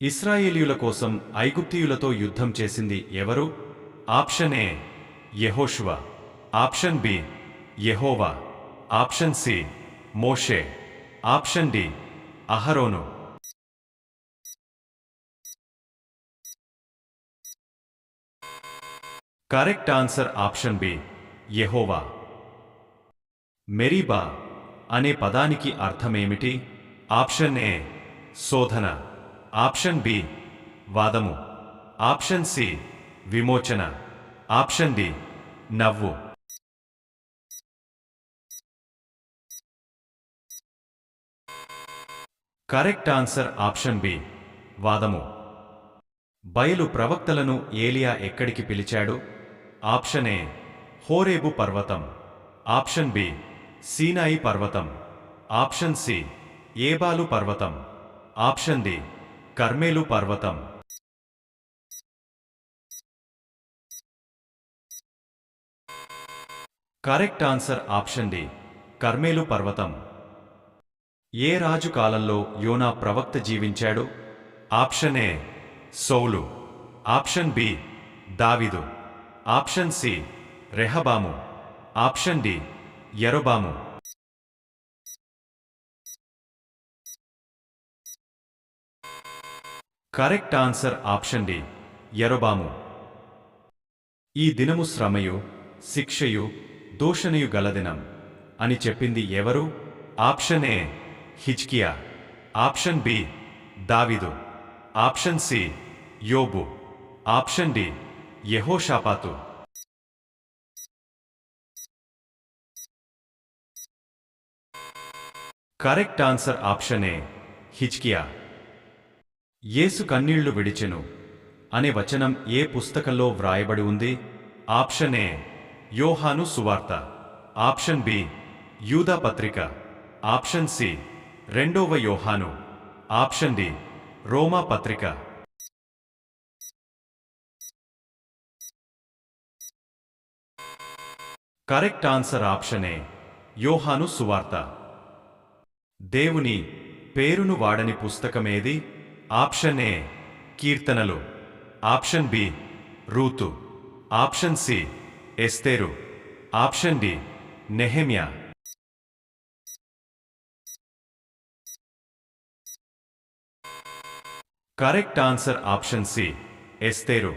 ఇశ్రాయేలీయుల కోసం ఐగుప్తీయులతో యుద్ధం చేసింది ఎవరు? ఆప్షన్ ఏ యెహోషువ, ఆప్షన్ బి యెహోవా, ఆప్షన్ సి మోషే, ఆప్షన్ డి అహరోను. కరెక్ట్ ఆన్సర్ ఆప్షన్ బి యెహోవా. మెరీబా అనే పదానికి అర్థమేమిటి? ఆప్షన్ ఏ శోధన, ఆప్షన్ బి వాదము, ఆప్షన్ సి విమోచన, ఆప్షన్ డి నవ్వు. కరెక్ట్ ఆన్సర్ ఆప్షన్ బి వాదము. బయలు ప్రవక్తలను ఏలియా ఎక్కడికి పిలిచాడు? ఆప్షన్ ఏ హోరేబు పర్వతం, ఆప్షన్ బి సీనాయి పర్వతం, ఆప్షన్ సి ఏబాలు పర్వతం, ఆప్షన్ డి కర్మేలు పర్వతం. కరెక్ట్ ఆన్సర్ ఆప్షన్ డి కర్మేలు పర్వతం. ఏ రాజు కాలంలో యోనా ప్రవక్త జీవించాడు? ఆప్షన్ ఏ సౌలు, ఆప్షన్ బి దావీదు, ఆప్షన్ సి రెహబాము, ఆప్షన్ డి యరొబాము. కరెక్ట్ ఆన్సర్ ఆప్షన్ డి యరొబాము. ఈ దినము శ్రమయు శిక్షయు దూషణయు గలదినం అని చెప్పింది ఎవరు? ఆప్షన్ ఏ హిజ్కియా, ఆప్షన్ బి దావీదు, ఆప్షన్ సి యోబు, ఆప్షన్ డి యెహోషాపాతు. కరెక్ట్ ఆన్సర్ ఆప్షన్ ఏ హిజ్కియా. యేసు కన్నీళ్లు విడిచెను అనే వచనం ఏ పుస్తకంలో వ్రాయబడి ఉంది? ఆప్షన్ ఏ యోహాను సువార్త, ఆప్షన్ బి యూదా పత్రిక, ఆప్షన్ సి రెండవ యోహాను, ఆప్షన్ డి రోమా పత్రిక. కరెక్ట్ ఆన్సర్ ఆప్షన్ ఏ యోహాను సువార్త. దేవుని పేరును వాడని పుస్తకమేది? ఆప్షన్ ఏ కీర్తనలు, ఆప్షన్ బి రూతు, ఆప్షన్ సి ఎస్తేరు, ఆప్షన్ డి నెహెమ్యా. కరెక్ట్ ఆన్సర్ ఆప్షన్ సి ఎస్తేరు.